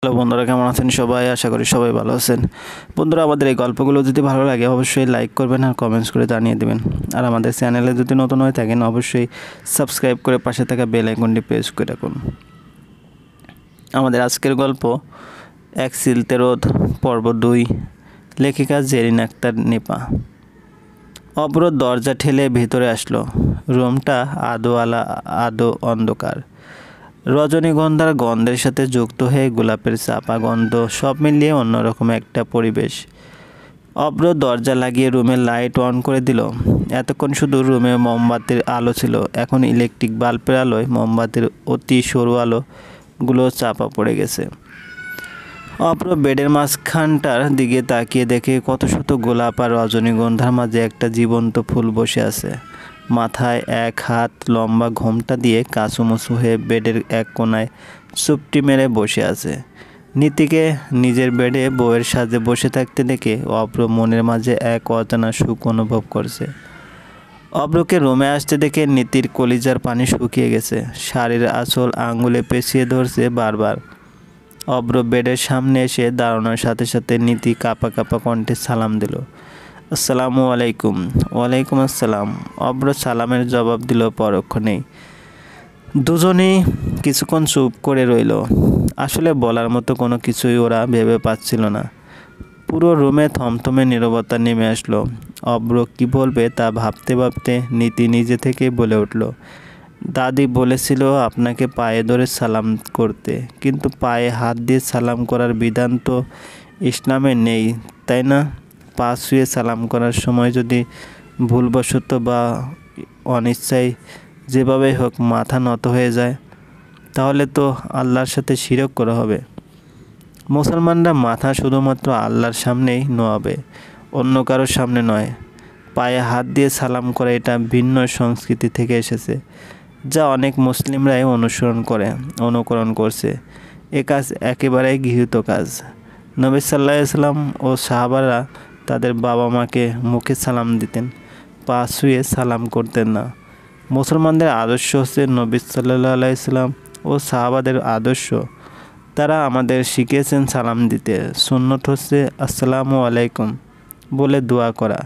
Hello বন্ধুরা, কেমন আছেন সবাই? আশা করি সবাই ভালো আছেন। বন্ধুরা, আমাদের এই গল্পগুলো যদি ভালো লাগে অবশ্যই লাইক করবেন আর কমেন্টস করে জানিয়ে দেবেন। আর আমাদের চ্যানেলে যদি নতুন হয়ে থাকেন অবশ্যই সাবস্ক্রাইব করে পাশে থাকা বেল আইকনটি প্রেস করে রাখুন। আমাদের আজকের গল্প এক সিলতে রোদ, পর্ব 2, লেখিকা জেরিন আক্তার নিপা। অব্র দরজা ঠেলে ভেতরে আসলো। রুমটা আদোয়ালা আদো অন্ধকার। রজনীগন্ধার গন্ধের সাথে যুক্ত হয়ে গোলাপের চাপা গন্ধ, সব মিলিয়ে অন্যরকম একটা পরিবেশ। অব্র দরজা লাগিয়ে রুমের লাইট অন করে দিল। এতক্ষণ শুধু রুমে মোমবাতির আলো ছিল, এখন ইলেকট্রিক বাল্বের আলোয় মোমবাতির অতি সরু আলোগুলো চাপা পড়ে গেছে। অব্র বেডের মাঝখানটার দিকে তাকিয়ে দেখে কত শত গোলাপ আর রজনীগন্ধার মাঝে একটা জীবন্ত ফুল বসে আছে। মাথায় এক হাত লম্বা ঘোমটা দিয়ে কাঁচুমুচু হয়ে বেডের এক কোনায় চুপটি মেরে বসে আছে। নীতিকে নিজের বেডে বউয়ের সাজে বসে থাকতে দেখে অব্র মনের মাঝে এক অজানা সুখ অনুভব করছে। অব্রকে রুমে আসতে দেখে নীতির কলিজার পানি শুকিয়ে গেছে। শাড়ির আঁচল আঙুলে পেঁচিয়ে ধরছে বারবার। অব্র বেডের সামনে এসে দাঁড়ানোর সাথে সাথে নীতি কাঁপা কাঁপা কণ্ঠে সালাম দিল। আসসালামু আলাইকুম। ওয়ালাইকুম আসসালাম। অব্র সালামের জবাব দিল পরক্ষণেই। দুজনেই কিছুক্ষণ চুপ করে রইল। আসলে বলার মতো কোনো কিছুই ওরা ভেবে পাচ্ছিল না। পুরো রুমে থমথমে নীরবতা নেমে আসলো। অব্র কী বলবে তা ভাবতে ভাবতে নীতি নিজে থেকেই বলে উঠল, দাদি বলেছিল আপনাকে পায়ে ধরে সালাম করতে, কিন্তু পায়ে হাত দিয়ে সালাম করার বিধান তো ইসলামে নেই, তাই না? পা ছুঁয়ে সালাম করার সময় যদি ভুলবশত বা অনিচ্ছায় যেভাবেই হোক মাথা নত হয়ে যায়, তাহলে তো আল্লাহর সাথে শিরক করা হবে। মুসলমানরা মাথা শুধুমাত্র আল্লাহর সামনেই নোয়াবে, অন্য কারোর সামনে নয়। পায়ে হাত দিয়ে সালাম করা এটা ভিন্ন সংস্কৃতি থেকে এসেছে, যা অনেক মুসলিমরাই অনুকরণ করছে। এ কাজ একেবারেই গৃহীত কাজ। নবী সাল্লাল্লাহু আলাইহি ওয়াসাল্লাম ও সাহাবারা তাদের বাবা মাকে মুখে সালাম দিতেন, পা ছুঁয়ে সালাম করতেন না। মুসলমানদের আদর্শ হচ্ছে নবী সাল্লাল্লাহু আলাইহি ওয়াসাল্লাম ও সাহাবাদের আদর্শ। তারা আমাদের শিখিয়েছেন সালাম দিতে। সুন্নত হচ্ছে আসসালামু আলাইকুম বলে দোয়া করা।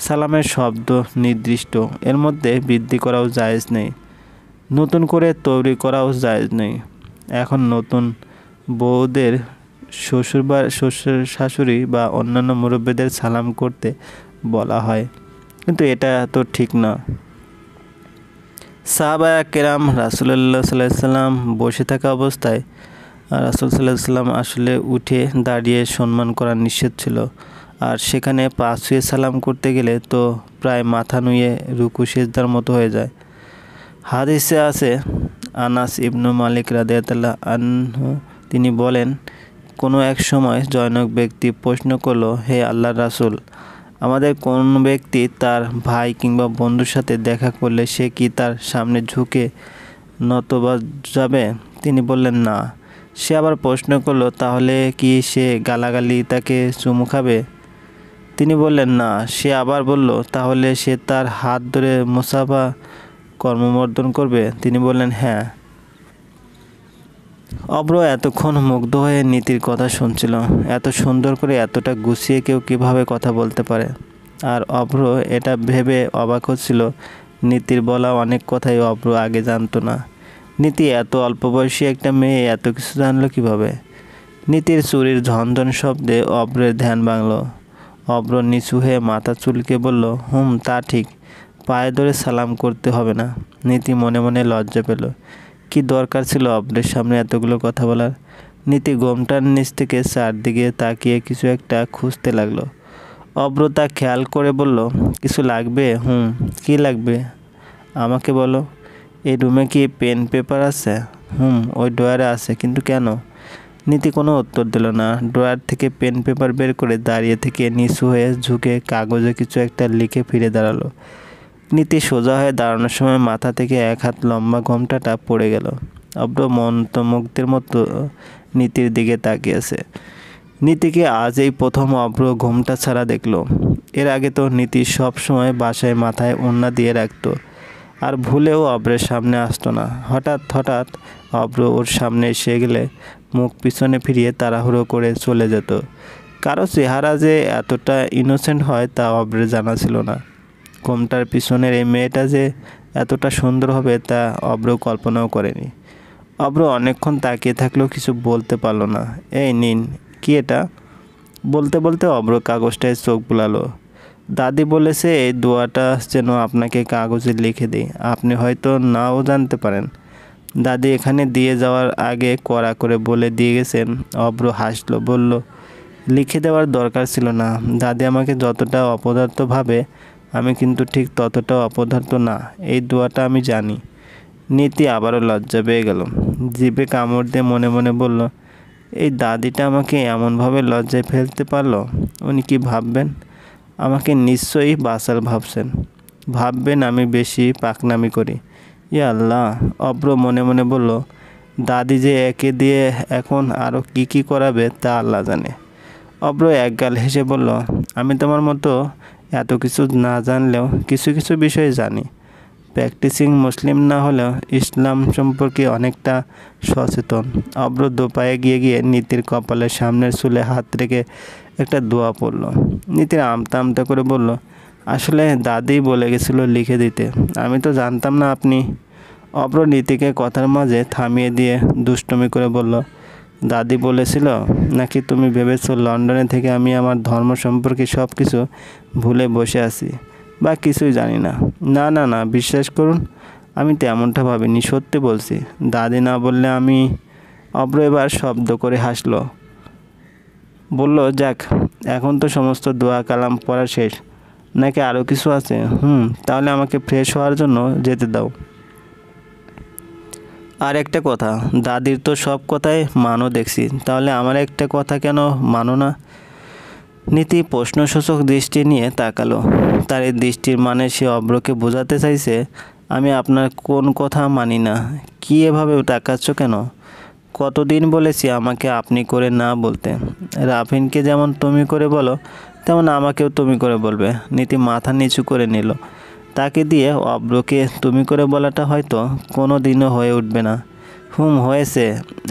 সালামের শব্দ নির্দিষ্ট, এর মধ্যে বৃদ্ধি করাও জায়েজ নেই, নতুন করে তৈরি করাও জায়েজ নেই। এখন নতুন বউদের শ্বশুর শাশুড়ি বা অন্যান্য মুরব্বীদের সালাম করতে বলা হয়, কিন্তু এটা তো ঠিক না। সাহাবায়ে কেরাম রাসূলুল্লাহ সাল্লাল্লাহু আলাইহি সাল্লাম বসে থাকা অবস্থায় রাসূল সাল্লাল্লাহু আলাইহি সাল্লাম আসলে উঠে দাঁড়িয়ে সম্মান করা নিষেধ ছিল, আর সেখানে পা ছুঁয়ে সালাম করতে গেলে তো প্রায় মাথা নুয়ে রুকু সিজদার মতো হয়ে যায়। হাদিসে আছে, আনাস ইবনু মালিক রাদিয়াল্লাহু আনহু তিনি বলেন, কোনো এক সময় জনৈক ব্যক্তি প্রশ্ন করল, হে আল্লাহর রাসূল, আমাদের কোন ব্যক্তি তার ভাই কিংবা বন্ধুর সাথে দেখা করলে সে কি তার সামনে ঝুঁকে নতবা যাবে? তিনি বললেন, না। সে আবার প্রশ্ন করল, তাহলে কি সে গালাগালি তাকে চুমু খাবে? তিনি বললেন, না। সে আবার বলল, তাহলে সে তার হাত ধরে মুসাফা কর্মমর্দন করবে? তিনি বললেন, হ্যাঁ। অব্র এতক্ষণ মুগ্ধ হয়ে নীতির কথা শুনছিল। এত সুন্দর করে এতটা গুছিয়ে কেউ কীভাবে কথা বলতে পারে? আর অব্র এটা ভেবে অবাক হচ্ছিল, নীতির বলা অনেক কথাই অব্র আগে জানতো না। নীতি এত অল্প বয়সী একটা মেয়ে এত কিছু জানলো কীভাবে? নীতির চুরির ঝনঝন শব্দে অব্রের ধ্যান ভাঙল। অব্র নিচু হয়ে মাথা চুলকে বলল, তা ঠিক, পায়ে ধরে সালাম করতে হবে না। নীতি মনে মনে লজ্জা পেল। কি দরকার ছিল অব্রের সামনে এতগুলো কথা বলার? নীতি ঘোমটার নিচ থেকে চারদিকে তাকিয়ে কিছু একটা খুঁজতে লাগলো। অব্র তা খেয়াল করে বলল, কিছু লাগবে? কি লাগবে আমাকে বলো। এই রুমে কি পেন পেপার আছে? ওই ড্রয়ারে আছে, কিন্তু কেন? নীতি কোনো উত্তর দিল না। ড্রয়ার থেকে পেন পেপার বের করে দাঁড়িয়ে থেকে নিচু হয়ে ঝুঁকে কাগজে কিছু একটা লিখে ফিরে দাঁড়ালো। নীতি সোজা হয়ে দাঁড়ানোর সময় মাথা থেকে এক হাত লম্বা ঘোমটাটা পড়ে গেল। অব্র মন্ত্রমুগ্ধের মতো নীতির দিকে তাকিয়েছে। নীতিকে আজ এই প্রথম অব্র ঘোমটা ছাড়া দেখলো। এর আগে তো নীতি সব সময় বাসায় মাথায় ওড়না দিয়ে রাখতো, আর ভুলেও অব্রের সামনে আসতো না। হঠাৎ হঠাৎ অব্র ওর সামনে এসে গেলে মুখ পিছনে ফিরিয়ে তাড়াহুড়ো করে চলে যেত। কারো চেহারা যে এতটা ইনোসেন্ট হয় তা অব্রের জানা ছিল না। ঘোমটার পিছনের এই মেয়েটা যে এতটা সুন্দর হবে তা অব্র কল্পনাও করেনি। অব্র অনেকক্ষণ তাকিয়ে থাকলেও কিছু বলতে পারলো না। এই নিন, কি এটা? বলতে বলতে অব্র কাগজটায় চোখ বুলালো। দাদি বলেছে এই দোয়াটা যেন আপনাকে কাগজে লিখে দিই, আপনি হয়তো নাও জানতে পারেন। দাদি এখানে দিয়ে যাওয়ার আগে কড়া করে বলে দিয়ে গেছেন। অব্র হাসলো, বলল, লিখে দেওয়ার দরকার ছিল না। দাদি আমাকে যতটা অপদার্থ ভাবে আমি কিন্তু ঠিক ততটাও অপদার্থ না, এই দোয়াটা আমি জানি। নীতি আবারও লজ্জা পেয়ে গেল। জিভে কামড় দিয়ে মনে মনে বলল, এই দাদিটা আমাকে এমনভাবে লজ্জায় ফেলতে পারলো। উনি কি ভাববেন? আমাকে নিশ্চয়ই বাচাল ভাবছেন, ভাববেন আমি বেশি পাকনামি করি। ইয়া আল্লাহ, অব্র মনে মনে বলল, দাদি যে একে দিয়ে এখন আরও কি কি করাবে তা আল্লাহ জানে। অব্র একগাল হেসে বলল, আমি তোমার মতো এত কিছু না জানলেও কিছু কিছু বিষয় জানি। প্র্যাকটিসিং মুসলিম না হলেও ইসলাম সম্পর্কে অনেকটা সচেতন। অব্র দোপায়ে গিয়ে গিয়ে নীতির কপালের সামনের চুলে হাত রেখে একটা দোয়া পড়ল। নীতির আমতা আমতা করে বলল, আসলে দাদি বলে গেছিল লিখে দিতে, আমি তো জানতাম না আপনি। অব্র নীতিকে কথার মাঝে থামিয়ে দিয়ে দুষ্টুমি করে বলল, দাদি বলেছিল নাকি তুমি ভেবেছো লন্ডনে থেকে আমি আমার ধর্ম সম্পর্কে সব কিছু ভুলে বসে আছি বা কিছুই জানি না? না না না, বিশ্বাস করুন, আমি তেমনটা ভাবিনি, সত্যি বলছি। দাদি না বললে আমি। অব্র এবার শব্দ করে হাসলো, বলল, যাক, এখন তো সমস্ত দোয়া কালাম পড়া শেষ, নাকি আরও কিছু আছে? তাহলে আমাকে ফ্রেশ হওয়ার জন্য যেতে দাও। আর একটা কথা, দাদির তো সব কথাই মানো দেখছি, তাহলে আমার একটা কথা কেন মানো না? নীতি প্রশ্নসূচক দৃষ্টি নিয়ে তাকালো। তার এই দৃষ্টির মানে সে অব্রকে বোঝাতে চাইছে, আমি আপনার কোন কথা মানি না? কি এভাবে তাকাচ্ছ কেন? কতদিন বলেছি আমাকে আপনি করে না বলতে? রাফিনকে যেমন তুমি করে বলো তেমন আমাকেও তুমি করে বলবে। নীতি মাথা নিচু করে নিল। তাকে দিয়ে অব্রকে তুমি করে বলাটা হয়তো কোনো দিনও হয়ে উঠবে না। হয়েছে।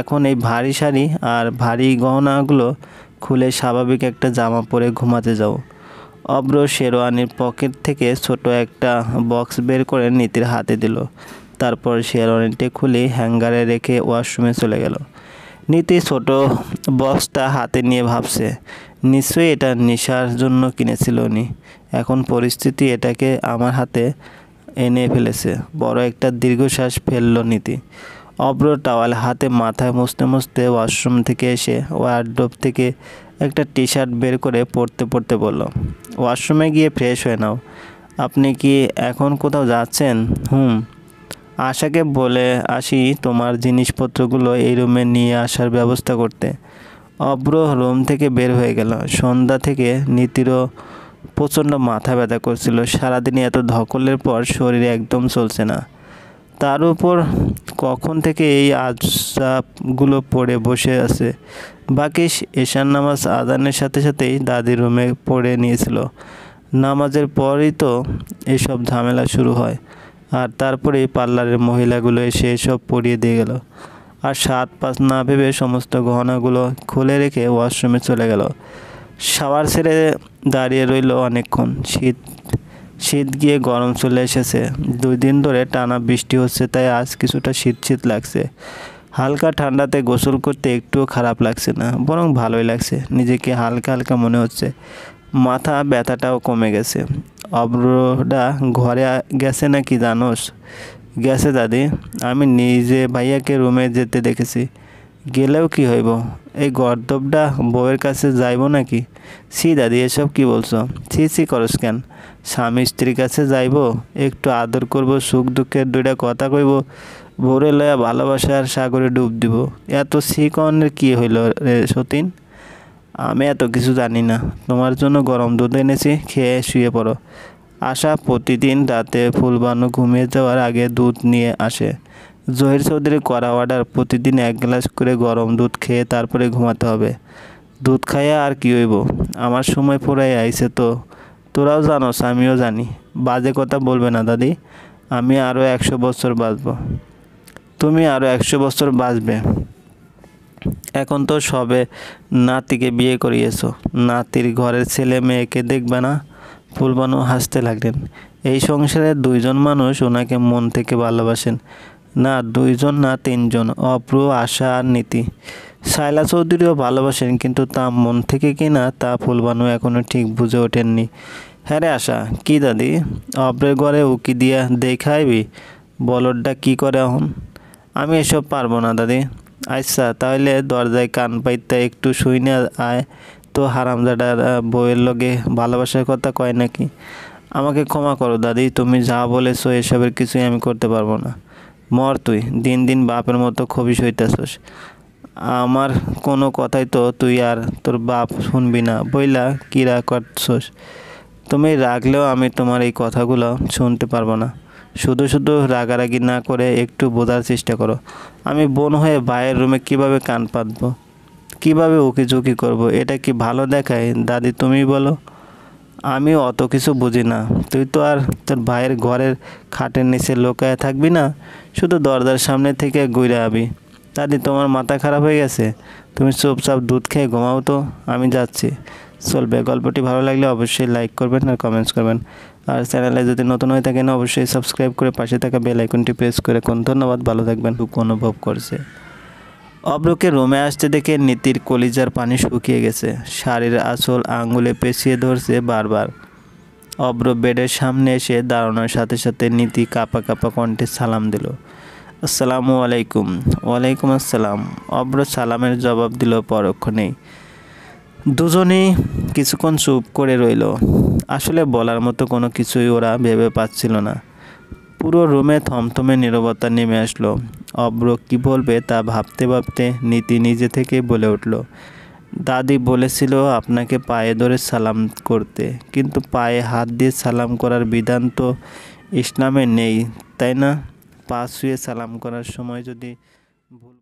এখন এই ভারী শাড়ি আর ভারী গহনাগুলো খুলে স্বাভাবিক একটা জামা পরে ঘুমাতে যাও। অব্র শেরওয়ানির পকেট থেকে ছোট একটা বক্স বের করে নীতির হাতে দিল। তারপর শেরওয়ানিটি খুলে হ্যাঙ্গারে রেখে ওয়াশরুমে চলে গেল। নীতি ছোট বক্সটা হাতে নিয়ে ভাবছে, নিশ্চয়ই এটা নেশার জন্য কিনেছিল উনি। এখন পরিস্থিতি এটাকে আমার হাতে এনে ফেলেছে। বড় একটা দীর্ঘশ্বাস ফেলল নীতি। অব্র টাওয়াল হাতে মাথায় মুছতে মুছতে ওয়াশরুম থেকে এসে ওয়ার্ডরোব থেকে একটা টি শার্ট বের করে পরতে বলল, ওয়াশরুমে গিয়ে ফ্রেশ হয়ে নাও। আপনি কি এখন কোথাও যাচ্ছেন? আশাকে বলে আসি তোমার জিনিসপত্রগুলো এই রুমে নিয়ে আসার ব্যবস্থা করতে। অব্র রুম থেকে বের হয়ে গেল। সন্ধ্যা থেকে নীতিরও প্রচণ্ড মাথা ব্যথা করছিল। সারাদিনে এত ধকলের পর শরীরে একদম চলছে না। তার উপর কখন থেকে এই আজরাবগুলো পড়ে বসে আছে। বাকি এশার নামাজ আজানের সাথে সাথেই দাদির রুমে পড়ে নিয়েছিল। নামাজের পরই তো এসব ঝামেলা শুরু হয়। আর তারপরেই পার্লারের মহিলাগুলো এসে এসব পরিয়ে দিয়ে গেল। আর সাত পাঁচ না ভেবে সমস্ত গহনাগুলো খুলে রেখে ওয়াশরুমে চলে গেল। শাওয়ার ছেড়ে দাঁড়িয়ে রইল অনেকক্ষণ। শীত গিয়ে গরম চলে এসেছে। 2 দিন ধরে টানা বৃষ্টি হচ্ছে, তাই আজ কিছুটা শীত লাগছে। হালকা ঠান্ডাতে গোসল করতে একটুও খারাপ লাগছে না, বরং ভালোই লাগছে। নিজেকে হালকা হালকা মনে হচ্ছে। মাথা ব্যথাটাও কমে গেছে। অব্রটা ঘরে গেছে নাকি জানোস? গেছে দাদি, আমি নিজে ভাইয়াকে রুমে যেতে দেখেছি। গেলেও কি হইব, এই গর্দবটা বউয়ের কাছে যাইব নাকি? ছি দাদি, এসব কি বলছো? ছি করস কেন? স্বামী স্ত্রীর কাছে যাইব, একটু আদর করব, সুখ দুঃখের 2টা কথা কইব, ভোরে লয়া ভালোবাসার সাগরে ডুব দিব। এত কনের কি হইল রে সতীন? আমি এত কিছু জানি না। তোমার জন্য গরম দুধ এনেছি, খেয়ে শুয়ে পড়ো। আশা প্রতিদিন রাতে ফুলবানু ঘুমিয়ে যাওয়ার আগে দুধ নিয়ে আসে। জহির চৌধুরী করা অর্ডার, প্রতিদিন 1 গ্লাস করে গরম দুধ খেয়ে তারপরে ঘুমাতে হবে। দুধ খাইয়া আর কি হইব? আমার সময় পুরাই আইছে তো। তোরাও জানোস, আমিও জানি। বাজে কথা বলবে না দাদি। আমি আরও 100 বছর বাঁচব। তুমি আরও 100 বছর বাঁচবে। এখন তো সবে নাতিকে বিয়ে করিয়েছো, নাতির ঘরের ছেলে মেয়েকে দেখবে না? ফুলবানু হাসতে লাগলেন। এই সংসারে 2জন মানুষ ওনাকে মন থেকে ভালোবাসেন। না 2জন, না 3জন, অপ্র, আশা আর নীতি। শায়লা চৌধুরীও ভালোবাসেন, কিন্তু তা মন থেকে কিনা তা ফুলবানু এখনও ঠিক বুঝে ওঠেননি। হ্যাঁ রে আশা, কি দাদি? অপ্রের ঘরে উকি দিয়া দেখাইবি বলদটা কি করে এখন? আমি এসব পারবো না দাদি। আচ্ছা তাহলে দরজায় কান পাইতে একটু শুই না আয় তো, হারামজাদার বউয়ের লগে ভালোবাসার কথা কয় নাকি? আমাকে ক্ষমা করো দাদি, তুমি যা বলেছো এসবের কিছুই আমি করতে পারবো না। মর তুই, দিন দিন বাপের মতো খবিস হইতেছস। আমার কোনো কথাই তো তুই আর তোর বাপ শুনবি না বইলা কিরা করছস। তুমি রাগলেও আমি তোমার এই কথাগুলো শুনতে পারবো না। শুধু শুধু রাগারাগি না করে একটু বোঝার চেষ্টা করো। আমি বোন হয়ে ভাইয়ের রুমে কিভাবে কান পাতবো, কিভাবে উকি ঝুঁকি করবো? এটা কি ভালো দেখায় দাদি, তুমি বলো? আমি অত কিছু বুঝি না। তুই তো আর তোর ভাইয়ের ঘরের খাটের নিচে লুকায় থাকবি না, শুধু দরজার সামনে থেকে ঘুরে আবি। দাদি তোমার মাথা খারাপ হয়ে গেছে? তুমি চুপচাপ দুধ খেয়ে ঘুমাও তো, আমি যাচ্ছি। চলবে। গল্পটি ভালো লাগলে অবশ্যই লাইক করবেন আর কমেন্টস করবেন। আর চ্যানেলে যদি নতুন হয়ে থাকেন অবশ্যই সাবস্ক্রাইব করে পাশে থাকা বেল আইকনটি প্রেস করে কোন। ধন্যবাদ, ভালো থাকবেন। দুঃখ অনুভব করছে। অব্রকে রুমে আসতে দেখে নীতির কলিজার পানি শুকিয়ে গেছে। শাড়ির আঁচল আঙুলে পেঁচিয়ে ধরছে বারবার। অব্র বেডের সামনে এসে দাঁড়ানোর সাথে সাথে নীতি কাঁপা কাঁপা কণ্ঠে সালাম দিল। আসসালামু আলাইকুম। ওয়ালাইকুম আসসালাম। অব্র সালামের জবাব দিল পরক্ষণেই। দুজনেই কিছুক্ষণ চুপ করে রইল। আসলে বলার মতো কোনো কিছুই ওরা ভেবে পাচ্ছিল না। পুরো রুমে থমথমে নীরবতা নেমে আসলো। অব্র কী বলবে তা ভাবতে ভাবতে নীতি নিজে থেকে বলে উঠল, দাদি বলেছিল আপনাকে পায়ে ধরে সালাম করতে, কিন্তু পায়ে হাত দিয়ে সালাম করার বিধান তো ইসলামে নেই, তাই না? পা ছুঁয়ে সালাম করার সময় যদি ভুল